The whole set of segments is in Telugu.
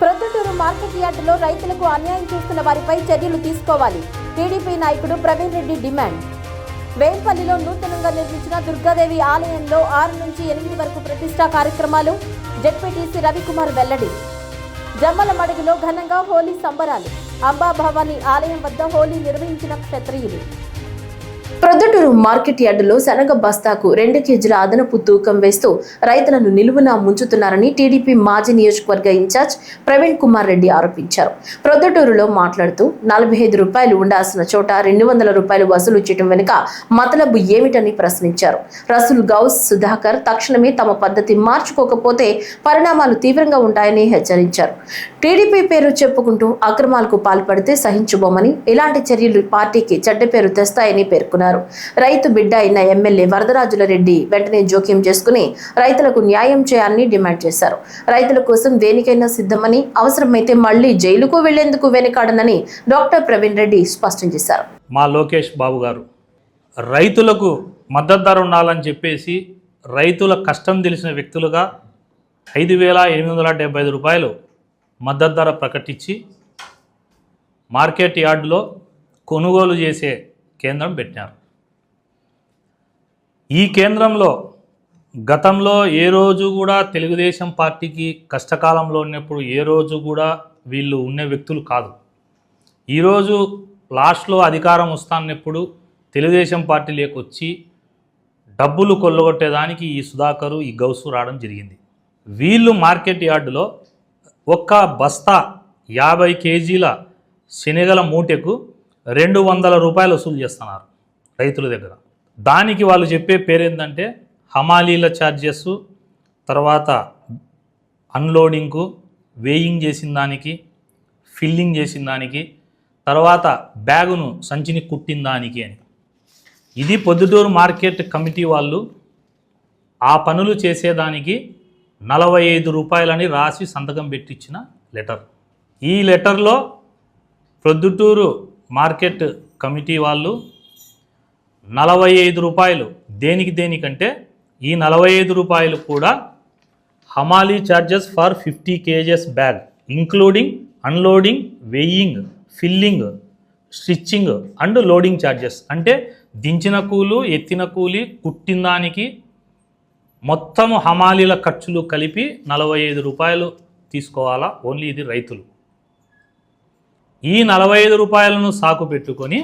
ప్రొద్దుటూరు మార్కెట్ యార్డులో రైతులకు అన్యాయం చేస్తున్న వారిపై చర్యలు తీసుకోవాలి. టీడీపీ నాయకుడు ప్రవీణ్ రెడ్డి డిమాండ్. వేంపల్లిలో నూతనంగా నిర్మించిన దుర్గాదేవి ఆలయంలో 6 నుంచి 8 వరకు ప్రతిష్టా కార్యక్రమాలు. జెడ్పీటీసీ రవికుమార్ వెల్లడి. జమ్మలమడుగులో ఘనంగా హోలీ సంబరాలు. అంబాభవాని ఆలయం వద్ద హోలీ నిర్వహించిన క్షత్రియులు. ప్రొద్దుటూరు మార్కెట్ యార్డులో శనగ బస్తాకు 2 కేజీల అదనపు తూకం వేస్తూ రైతులను నిలువునా ముంచుతున్నారని టీడీపీ మాజీ నియోజకవర్గ ఇన్ఛార్జ్ ప్రవీణ్ కుమార్ రెడ్డి ఆరోపించారు. ప్రొద్దుటూరులో మాట్లాడుతూ 45 రూపాయలు ఉండాల్సిన చోట 200 రూపాయలు వసూలు చేయడం వెనుక మతలబు ఏమిటని ప్రశ్నించారు. రసూల్ గౌస్ సుధాకర్ తక్షణమే తమ పద్ధతి మార్చుకోకపోతే పరిణామాలు తీవ్రంగా ఉంటాయని హెచ్చరించారు. టీడీపీ పేరు చెప్పుకుంటూ అక్రమాలకు పాల్పడితే సహించబోమని, ఇలాంటి చర్యలు పార్టీకి చెడ్డ పేరు తెస్తాయని పేర్కొన్నారు. రైతు బిడ్డ అయిన ఎమ్మెల్యే వరదరాజుల రెడ్డి వెంటనే జోక్యం చేసుకుని రైతులకు న్యాయం చేయాలని డిమాండ్ చేశారు. రైతుల కోసం దేనికైనా సిద్ధమని, అవసరమైతే మళ్లీ జైలుకు వెళ్లేందుకు వెనుకాడనని డాక్టర్ ప్రవీణ్ రెడ్డి స్పష్టం చేశారు. మా లోకేష్ బాబు గారు రైతులకు మద్దతు ధర ఉండాలని చెప్పేసి రైతుల కష్టం తెలిసిన వ్యక్తులుగా 5,875 రూపాయలు మద్దతు ధర ప్రకటించి మార్కెట్ యార్డులో కొనుగోలు చేసే కేంద్రం పెట్టినారు. ఈ కేంద్రంలో గతంలో ఏ రోజు కూడా తెలుగుదేశం పార్టీకి కష్టకాలంలో ఉన్నప్పుడు ఏ రోజు కూడా వీళ్ళు ఉన్న వ్యక్తులు కాదు. ఈరోజు లాస్ట్లో అధికారం వస్తాన్నప్పుడు తెలుగుదేశం పార్టీ లేకొచ్చి డబ్బులు కొల్లగొట్టేదానికి ఈ సుధాకరు, ఈ గౌసు రావడం జరిగింది. వీళ్ళు మార్కెట్ యార్డులో ఒక్క బస్తా 50 కేజీల శనగల మూటెకు 200 రూపాయలు వసూలు చేస్తున్నారు రైతుల దగ్గర. దానికి వాళ్ళు చెప్పే పేరేంటంటే హమాలీల ఛార్జెస్, తర్వాత అన్లోడింగ్కు, వేయింగ్ చేసిన దానికి, ఫిల్లింగ్ చేసిన దానికి, తర్వాత బ్యాగును సంచిని కుట్టిన దానికి అని. ఇది పొద్దుటూరు మార్కెట్ కమిటీ వాళ్ళు ఆ పనులు చేసేదానికి 45 రూపాయలని రాసి సంతకం పెట్టించిన లెటర్. ఈ లెటర్లో ప్రొద్దుటూరు మార్కెట్ కమిటీ వాళ్ళు 45 రూపాయలు దేనికంటే ఈ 45 రూపాయలు కూడా హమాలీ charges for 50 kgs bag including unloading, weighing, filling, stitching and loading charges. అంటే దించిన కూలు, ఎత్తిన కూలి, కుట్టిన దానికి మొత్తం హమాలీల ఖర్చులు కలిపి 45 రూపాయలు తీసుకోవాలా ఓన్లీ. ఇది రైతులు. ఈ 45 రూపాయలను సాకు పెట్టుకొని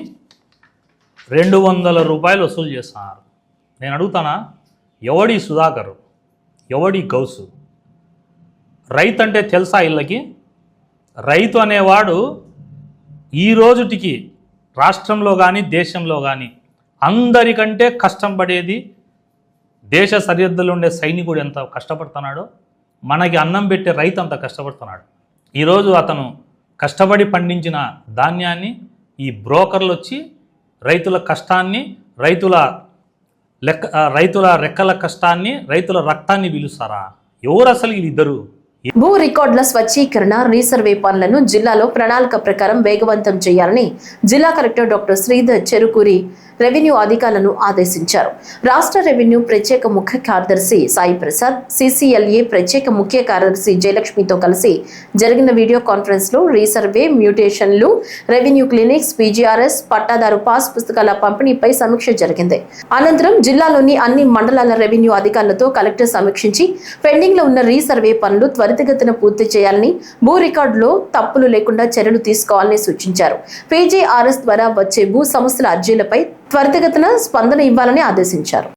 200 రూపాయలు వసూలు చేస్తున్నారు. నేను అడుగుతానా, ఎవడి సుధాకర్, ఎవడి గౌసు? రైతు అంటే తెలుసా వీళ్ళకి? రైతు అనేవాడు ఈ రోజుటికి రాష్ట్రంలో కానీ దేశంలో కానీ అందరికంటే కష్టం పడేది, దేశ సరిహద్దులో ఉండే సైనికుడు ఎంత కష్టపడుతున్నాడో మనకి అన్నం పెట్టే రైతు అంత కష్టపడుతున్నాడు. ఈరోజు అతను కష్టపడి పండించిన ధాన్యాన్ని ఈ బ్రోకర్లు వచ్చి రైతుల కష్టాన్ని, రైతుల రెక్కల కష్టాన్ని, రైతుల రక్తాన్ని పిలుస్తారా? ఎవరు అసలు వీళ్ళిద్దరు? భూ రికార్డుల స్వచ్ఛీకరణ, రీసర్వే పనులను జిల్లాలో ప్రణాళిక ప్రకారం వేగవంతం చేయాలని జిల్లా collector doctor Sridhar Cherukuri revenue అధికారులను ఆదేశించారు. రాష్ట్ర రెవెన్యూ ప్రత్యేక ముఖ్య కార్యదర్శి సాయి ప్రసాద్, సిసిఎల్ఏ ప్రత్యేక ముఖ్య కార్యదర్శి జయలక్ష్మితో కలిసి జరిగిన వీడియో కాన్ఫరెన్స్ లో రీసర్వే, మ్యూటేషన్లు, రెవెన్యూ క్లినిక్స్, పీజీఆర్ఎస్, పట్టాదారు పాస్ పుస్తకాల పంపిణీపై సమీక్ష జరిగింది. అనంతరం జిల్లాలోని అన్ని మండలాల రెవెన్యూ అధికారులతో కలెక్టర్ సమీక్షించి పెండింగ్ లో ఉన్న రీసర్వే పనులు త్వరితగతిన పూర్తి చేయాలని, భూ రికార్డులో తప్పులు లేకుండా చర్యలు తీసుకోవాలని సూచించారు. పీజీఆర్ఎస్ ద్వారా వచ్చే భూ సమస్యల అర్జీలపై త్వరితగతిన స్పందన ఇవ్వాలని ఆదేశించారు.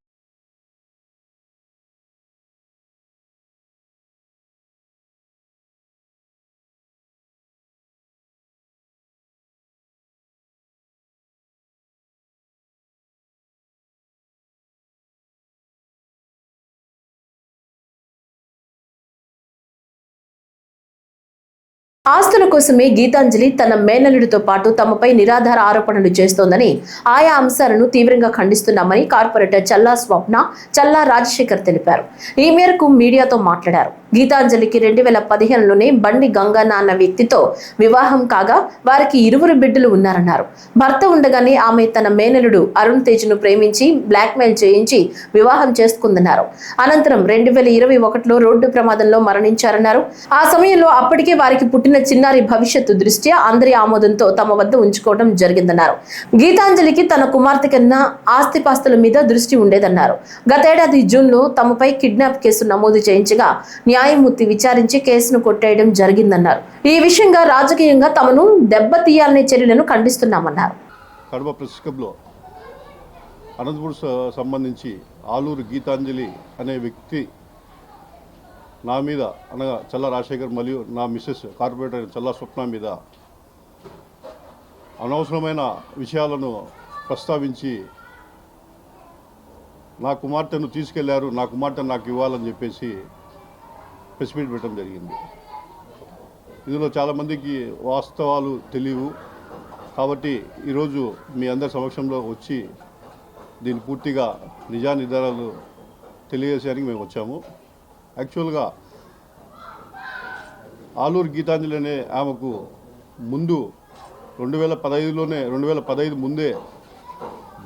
ఆస్తుల కోసమే గీతాంజలి తన మేనల్లుడితో పాటు తమపై నిరాధార ఆరోపణలు చేస్తోందని, ఆయా అంశాలను తీవ్రంగా ఖండిస్తున్నామని కార్పొరేటర్ చల్లా స్వప్న, చల్లా రాజశేఖర్ తెలిపారు. ఈ మేరకు మీడియాతో మాట్లాడారు. గీతాంజలికి 2015లోనే బండి గంగన్న అన్న వ్యక్తితో వివాహం కాగా వారికి 2 బిడ్డలు ఉన్నారన్నారు. భర్త ఉండగానే ఆమె తన మేనల్లుడు అరుణ్ తేజ్ను ప్రేమించి బ్లాక్మెయిల్ చేయించి వివాహం చేసుకుందన్నారు. అనంతరం 2021లో రోడ్డు ప్రమాదంలో మరణించారన్నారు. ఆ సమయంలో అప్పటికే వారికి పుట్టిన చిన్నారి భవిష్యత్తు దృష్ట్యా అందరి ఆమోదంతో తమ వద్ద ఉంచుకోవడం జరిగిందన్నారు. గీతాంజలికి తన కుమార్తె కన్నా ఆస్తిపాస్తుల మీద దృష్టి ఉండేదన్నారు. గతేడాది జూన్లో తమపై కిడ్నాప్ కేసు నమోదు చేయించగా న్యాయమూర్తి విచారించి కేసును కొట్టేయడం జరిగిందన్నారు. ఈ విషయంగా రాజకీయంగా తమను దెబ్బతీయాలనే చర్యలను ఖండిస్తున్నామన్నారు. కడప ప్రెస్ క్లబ్లో అనంతపురం సంబంధించి ఆలూరు గీతాంజలి అనే వ్యక్తి నా మీద అనగా చల్లా రాజశేఖర్ మరియు నా మిస్సెస్ కార్పొరేటర్ చల్లా స్వప్న మీద అనవసరమైన విషయాలను ప్రస్తావించి నా కుమార్తెను తీసుకెళ్లారు, నా కుమార్తెను నాకు ఇవ్వాలని చెప్పేసి ప్రెస్ మీట్ పెట్టడం జరిగింది. ఇందులో చాలామందికి వాస్తవాలు తెలియవు కాబట్టి ఈరోజు మీ అందరి సమక్షంలో వచ్చి దీన్ని పూర్తిగా నిజానిర్ధారాలు తెలియజేయడానికి మేము వచ్చాము. యాక్చువల్గా ఆలూరు గీతాంజలి అనే ఆమెకు ముందు 2015 ముందే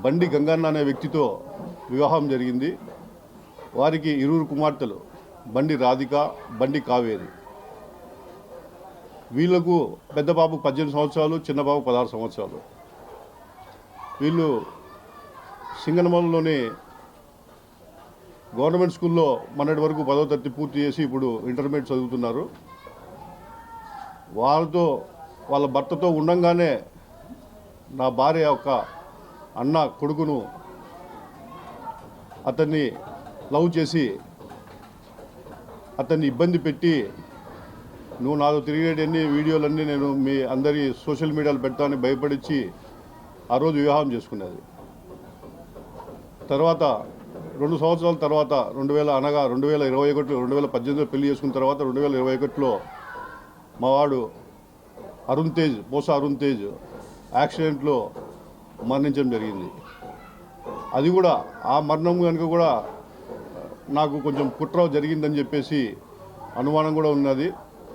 బండి గంగన్న అనే వ్యక్తితో వివాహం జరిగింది. వారికి 2 కుమార్తెలు, బండి రాధిక, బండి కావేరి. వీళ్లకు పెద్ద బాబు 18 సంవత్సరాలు, చిన్న బాబు 16 సంవత్సరాలు. వీళ్ళు సింగనమలలోని గవర్నమెంట్ స్కూల్లో మొన్నటి వరకు 10వ తరగతి పూర్తి చేసి ఇప్పుడు ఇంటర్మీడియట్ చదువుతున్నారు. వాళ్ళ భర్తతో ఉండంగానే నా భార్య యొక్క అన్న కొడుకును అతన్ని లవ్ చేసి అతన్ని ఇబ్బంది పెట్టి, నువ్వు నాతో తిరిగేటన్ని వీడియోలన్నీ నేను మీ అందరి సోషల్ మీడియాలో పెడతానని భయపడించి ఆ రోజు వివాహం చేసుకున్నది. తర్వాత 2 సంవత్సరాల తర్వాత 2018లో పెళ్లి చేసుకున్న తర్వాత 2021లో మా వాడు పోసా అరుణ్ తేజ్ యాక్సిడెంట్లో మరణించడం జరిగింది. అది కూడా ఆ మరణం కనుక కూడా నాకు కొంచెం కుట్ర జరిగిందని చెప్పేసి అనుమానం కూడా ఉన్నది.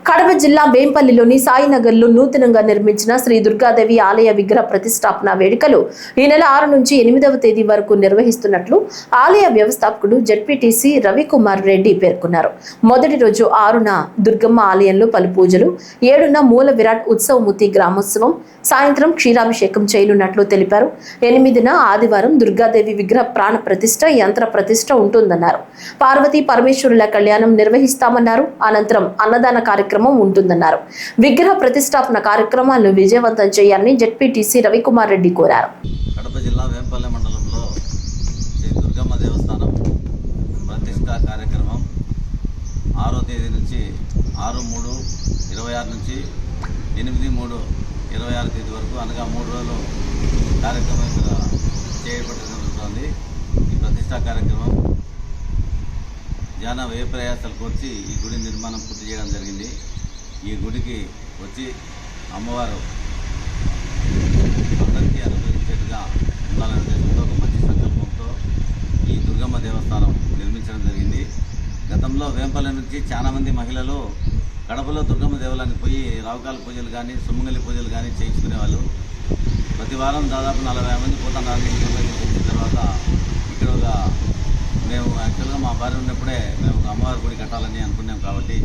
కడప జిల్లా వేంపల్లిలోని సాయినగర్లో నూతనంగా నిర్మించిన శ్రీ దుర్గాదేవి ఆలయ విగ్రహ ప్రతిష్టాపన వేడుకలు ఈ నెల 6 నుంచి 8వ తేదీ వరకు నిర్వహిస్తున్నట్లు ఆలయ వ్యవస్థాపకుడు జడ్పీటీసీ రవికుమార్ రెడ్డి పేర్కొన్నారు. మొదటి రోజు 6న దుర్గమ్మ ఆలయంలో పలు పూజలు, 7న మూల విరాట్ ఉత్సవమూర్తి గ్రామోత్సవం, సాయంత్రం క్షీరాభిషేకం చేయనున్నట్లు తెలిపారు. 8న ఆదివారం దుర్గాదేవి విగ్రహ ప్రాణ ప్రతిష్ఠ, యంత్ర ప్రతిష్ఠ ఉంటుందన్నారు. పార్వతీ పరమేశ్వరుల కళ్యాణం నిర్వహిస్తామన్నారు. అనంతరం అన్నదాన కార్యక్రమం ఉంటుందన్నారు. విగ్రహ ప్రతిష్టాపన కార్యక్రమాలను విజయవంతం చేయాలని జడ్పీటీసీ రవికుమార్ రెడ్డి కోరారు. కడప జిల్లా వేంపల్లి మండలంలో శ్రీ దుర్గమ్మ దేవస్థానం ప్రతిష్ఠా కార్యక్రమం 6వ తేదీ నుంచి 6/3/26 నుంచి 8/3/26 తేదీ వరకు అనగా 3 రోజులు కార్యక్రమం చేయబడి జరుగుతోంది. ఈ ప్రతిష్ఠా కార్యక్రమం జానా వ్యయ ప్రయాసాలు కోర్చి ఈ గుడి నిర్మాణం పూర్తి చేయడం జరిగింది. ఈ గుడికి వచ్చి అమ్మవారు అందరికీ అనుభవించేట్టుగా ఉండాలనే ఉద్దేశంతో ఒక మంచి సంకల్పంతో ఈ దుర్గమ్మ దేవస్థానం నిర్మించడం జరిగింది. గతంలో వేంపల్లి నుంచి చాలామంది మహిళలు కడపలో దుర్గమ్మ దేవాలయానికి పోయి రావుకాల పూజలు కానీ, సుమంగళి పూజలు కానీ చేయించుకునేవాళ్ళు. ప్రతి వారం దాదాపు 40 మంది పోతున్నారు. వచ్చిన తర్వాత ఇక్కడ ఒక మేము యాక్చువల్గా మా భార్య ఉన్నప్పుడే మేము ఒక అమ్మవారి గుడి కట్టాలని అనుకున్నాం కాబట్టి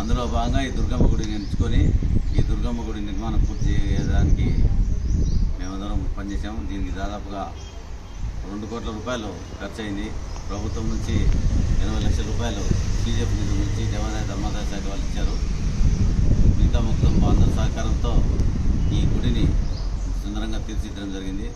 అందులో భాగంగా ఈ దుర్గమ్మ గుడిని ఎంచుకొని ఈ దుర్గమ్మ గుడి నిర్మాణం పూర్తి చేయడానికి మేమందరం పనిచేసాము. దీనికి దాదాపుగా 2 కోట్ల రూపాయలు ఖర్చు అయింది. ప్రభుత్వం నుంచి 80 లక్షల రూపాయలు బీజేపీ నిధుల నుంచి దేవాదాయ ధర్మాదాయ శాఖ వాళ్ళు ఇచ్చారు. మిగతా మొత్తం అందరి సహకారంతో ఈ గుడిని సుందరంగా తీర్చిదిద్దడం జరిగింది.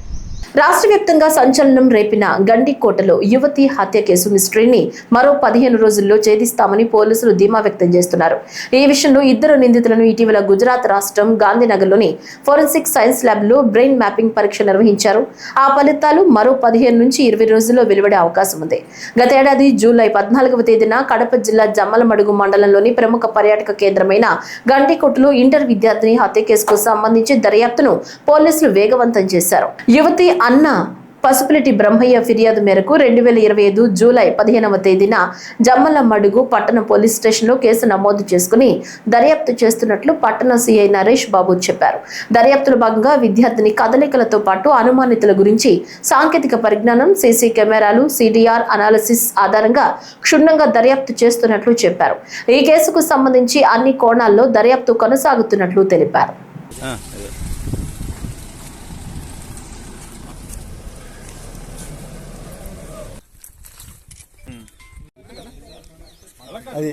రాష్ట్ర వ్యాప్తంగా సంచలనం రేపిన గండికోటలో యువతి హత్య కేసు మిస్టరీని మరో 15 రోజుల్లో ఛేదిస్తామని పోలీసులు ధీమా వ్యక్తం చేస్తున్నారు. ఈ విషయంలో 2 నిందితులను ఇటీవల గుజరాత్ రాష్ట్రం గాంధీనగర్లోని ఫోరెన్సిక్ సైన్స్ ల్యాబ్లో బ్రెయిన్ మ్యాపింగ్ పరీక్ష నిర్వహించారు. ఆ ఫలితాలు మరో 15 నుంచి 20 రోజుల్లో వెలువడే అవకాశం ఉంది. గత ఏడాది జూలై 14వ తేదీన కడప జిల్లా జమ్మలమడుగు మండలంలోని ప్రముఖ పర్యాటక కేంద్రమైన గండికోటలో ఇంటర్ విద్యార్థిని హత్య కేసుకు సంబంధించి దర్యాప్తును పోలీసులు వేగవంతం చేశారు. యువతి అన్న పసుపులెట్టి బ్రహ్మయ్య ఫిర్యాదు మేరకు 2025 జూలై 15వ తేదీన జమ్మలమడుగు పట్టణ పోలీస్ స్టేషన్లో కేసు నమోదు చేసుకుని దర్యాప్తు చేస్తున్నట్లు పట్టణ సిఐ నరేష్ బాబు చెప్పారు. దర్యాప్తులో భాగంగా విద్యార్థిని కదలికలతో పాటు అనుమానితుల గురించి సాంకేతిక పరిజ్ఞానం, సీసీ కెమెరాలు, సిడిఆర్ అనాలిసిస్ ఆధారంగా క్షుణ్ణంగా దర్యాప్తు చేస్తున్నట్లు చెప్పారు. ఈ కేసుకు సంబంధించి అన్ని కోణాల్లో దర్యాప్తు కొనసాగుతున్నట్లు తెలిపారు. అది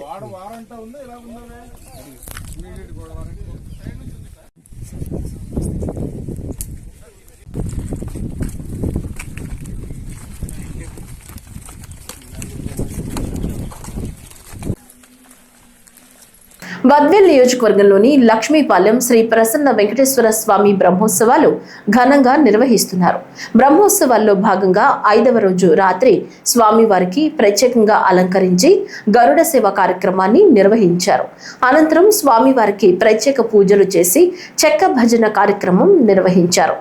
బద్వేల్ నియోజకవర్గంలోని లక్ష్మీపాలెం శ్రీ ప్రసన్న వెంకటేశ్వర స్వామి బ్రహ్మోత్సవాలు ఘనంగా నిర్వహిస్తున్నారు. బ్రహ్మోత్సవాల్లో భాగంగా 5వ రోజు రాత్రి స్వామివారికి ప్రత్యేకంగా అలంకరించి గరుడ సేవ కార్యక్రమాన్ని నిర్వహించారు. అనంతరం స్వామివారికి ప్రత్యేక పూజలు చేసి చెక్క భజన కార్యక్రమం నిర్వహించారు.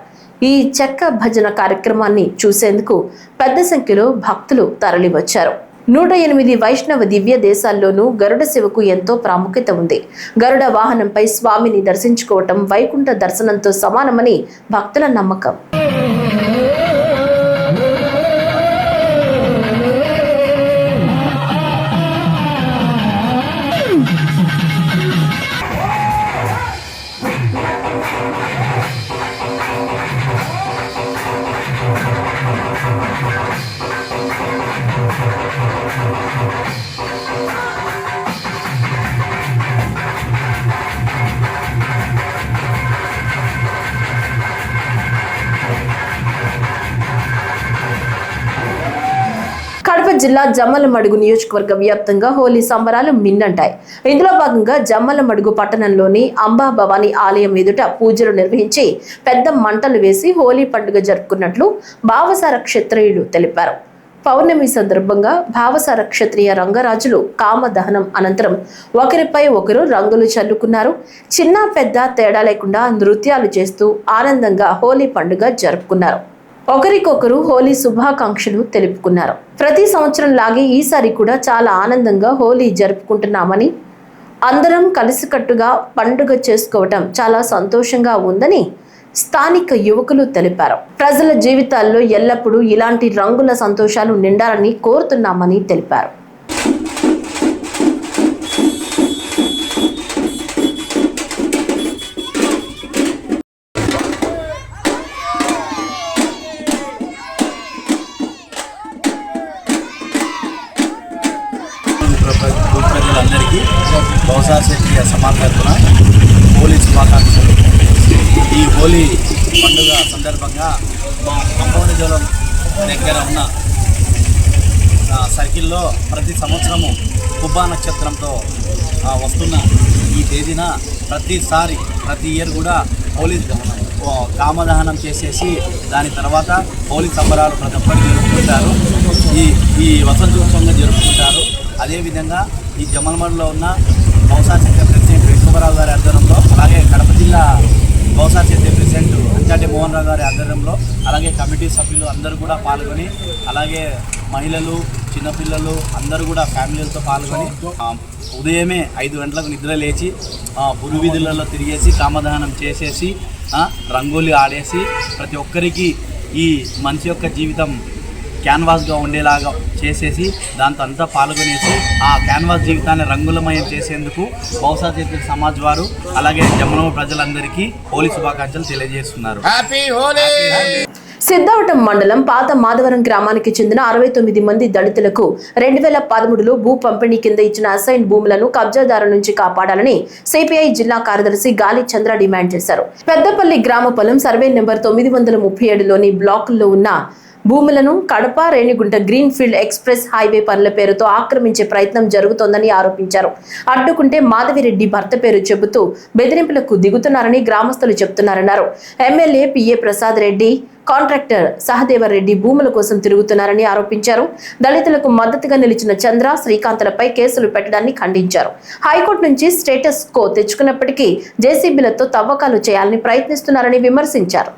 ఈ చెక్క భజన కార్యక్రమాన్ని చూసేందుకు పెద్ద సంఖ్యలో భక్తులు తరలివచ్చారు. 108 వైష్ణవ దివ్య దేశాల్లోనూ గరుడ సేవకు ఎంతో ప్రాముఖ్యత ఉంది. గరుడ వాహనంపై స్వామిని దర్శించుకోవటం వైకుంఠ దర్శనంతో సమానమని భక్తుల నమ్మకం. కడప జిల్లా జమ్మలమడుగు నియోజకవర్గ వ్యాప్తంగా హోలీ సంబరాలు మిన్నంటాయి. ఇందులో భాగంగా జమ్మలమడుగు పట్టణంలోని అంబా భవానీ ఆలయం ఎదుట పూజలు నిర్వహించి పెద్ద మంటలు వేసి హోలీ పండుగ జరుపుకున్నట్లు భావసార క్షత్రియులు తెలిపారు. పౌర్ణమి సందర్భంగా భావసార క్షత్రియ రంగరాజులు కామదహనం అనంతరం ఒకరిపై ఒకరు రంగులు చల్లుకున్నారు. చిన్న పెద్ద తేడా లేకుండా నృత్యాలు చేస్తూ ఆనందంగా హోలీ పండుగ జరుపుకున్నారు. ఒకరికొకరు హోలీ శుభాకాంక్షలు తెలుపుకున్నారు. ప్రతి సంవత్సరం లాగే ఈసారి కూడా చాలా ఆనందంగా హోలీ జరుపుకుంటున్నామని, అందరం కలిసికట్టుగా పండుగ చేసుకోవటం చాలా సంతోషంగా ఉందని స్థానిక యువకులు తెలిపారు. ప్రజల జీవితాల్లో ఎల్లప్పుడూ ఇలాంటి రంగుల సంతోషాలు నిండాలని కోరుతున్నామని తెలిపారు. ప్రజలందరికీ బహుశా క్షత్రియ సమాజ తరఫున హోలీ శుభాకాంక్షలు. ఈ హోలీ పండుగ సందర్భంగా మా అంబోనిజోలం దగ్గర ఉన్న సర్కిల్లో ప్రతి సంవత్సరము కుబ్బా నక్షత్రంతో వస్తున్న ఈ తేదీన ప్రతి ఇయర్ కూడా హోలీ కామదహనం చేసేసి దాని తర్వాత హోలీ సంబరాలు ప్రతి ఒక్కరు జరుపుకుంటారు. ఈ వసంతోత్సవంగా జరుపుకుంటారు. అదేవిధంగా ఈ జమ్మలమడుగులో ఉన్న బహుశా క్షత్రియ ప్రెసిడెంట్ వెంకటరావు గారి ఆధ్వర్యంలో, అలాగే కడప జిల్లా బహుశా క్షత్రియ ప్రెసిడెంట్ అంచాటి మోహన్ రావు గారి ఆధ్వర్యంలో, అలాగే కమిటీ సభ్యులు అందరూ కూడా పాల్గొని, అలాగే మహిళలు, చిన్నపిల్లలు అందరూ కూడా ఫ్యామిలీలతో పాల్గొని ఉదయమే 5 గంటలకు నిద్ర లేచి పురువీధులలో తిరిగేసి కామదహనం చేసేసి రంగోలి ఆడేసి ప్రతి ఒక్కరికి ఈ మనిషి యొక్క జీవితం క్యాన్వాస్గా ఉండేలాగా చేసేసి దాంతో అంతా పాల్గొనేసి ఆ క్యాన్వాస్ జీవితాన్ని రంగులమయం చేసేందుకు బహుశా క్షత్రియ సమాజ్ వారు అలాగే జమ్మలమడుగు ప్రజలందరికీ హోలీ శుభాకాంక్షలు తెలియజేస్తున్నారు. సిద్ధవటం మండలం పాత మాధవరం గ్రామానికి చెందిన 69 మంది దళితులకు 2013లో భూ పంపిణీ కింద ఇచ్చిన అసైన్ భూములను కబ్జాదారు నుంచి కాపాడాలని సిపిఐ జిల్లా కార్యదర్శి గాలి చంద్ర డిమాండ్ చేశారు. పెద్దపల్లి గ్రామ పొలం సర్వే నెంబర్ 937లోని బ్లాకుల్లో ఉన్న భూములను Kadapa Renigunta green field express highway పనుల పేరుతో ఆక్రమించే ప్రయత్నం జరుగుతోందని ఆరోపించారు. అడ్డుకుంటే మాధవిరెడ్డి భర్త పేరు చెబుతూ బెదిరింపులకు దిగుతున్నారని గ్రామస్తులు చెబుతున్నారన్నారు. MLA PA Prasad Reddy, contractor Sahadevareddy భూముల కోసం తిరుగుతున్నారని ఆరోపించారు. దళితులకు మద్దతుగా నిలిచిన చంద్ర, శ్రీకాంత్లపై కేసులు పెట్టడాన్ని ఖండించారు. హైకోర్టు నుంచి స్టేటస్ కో తెచ్చుకున్నప్పటికీ జేసీబీలతో తవ్వకాలు చేయాలని ప్రయత్నిస్తున్నారని విమర్శించారు.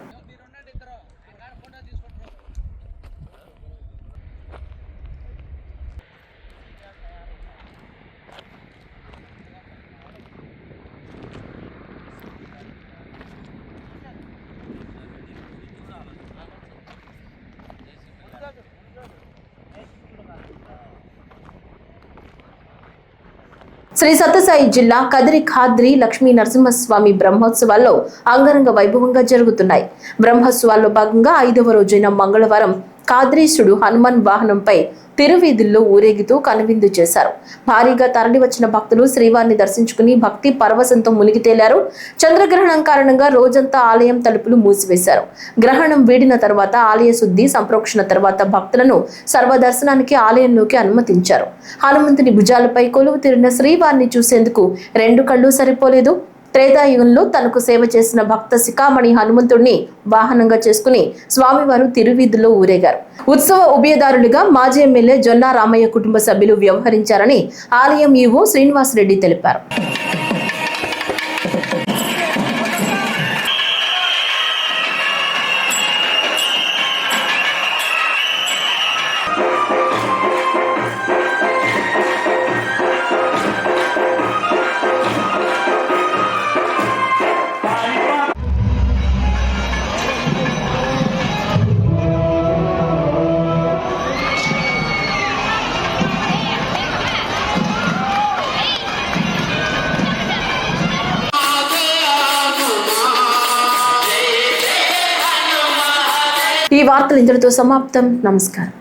శ్రీ సత్యసాయి జిల్లా కదిరి ఖాద్రి లక్ష్మీ నరసింహస్వామి బ్రహ్మోత్సవాల్లో అంగరంగ వైభవంగా జరుగుతున్నాయి. బ్రహ్మోత్సవాల్లో భాగంగా 5వ రోజైన మంగళవారం ఖాద్రీశుడు హనుమాన్ వాహనంపై తిరువీధుల్లో ఊరేగుతూ కనువిందు చేశారు. భారీగా తరలివచ్చిన భక్తులు శ్రీవారిని దర్శించుకుని భక్తి పరవశంతో మునిగి తేలారు. చంద్రగ్రహణం కారణంగా రోజంతా ఆలయం తలుపులు మూసివేశారు. గ్రహణం వీడిన తర్వాత ఆలయ శుద్ధి సంప్రోక్షణ తర్వాత భక్తులను సర్వదర్శనానికి ఆలయంలోకి అనుమతించారు. హనుమంతుని భుజాలపై కొలువు తీరిన శ్రీవారిని చూసేందుకు 2 కళ్ళు సరిపోలేదు. త్రేతాయుగంలో తనకు సేవ చేసిన భక్త శిఖామణి హనుమంతుడిని వాహనంగా చేసుకుని స్వామివారు తిరువీధుల్లో ఊరేగారు. ఉత్సవ ఉభయదారులుగా మాజీ ఎమ్మెల్యే జొన్నా రామయ్య కుటుంబ సభ్యులు వ్యవహరించారని ఆలయం ఈవో శ్రీనివాసరెడ్డి తెలిపారు. ఈ వార్తలు ఇంతటితో సమాప్తం. నమస్కారం.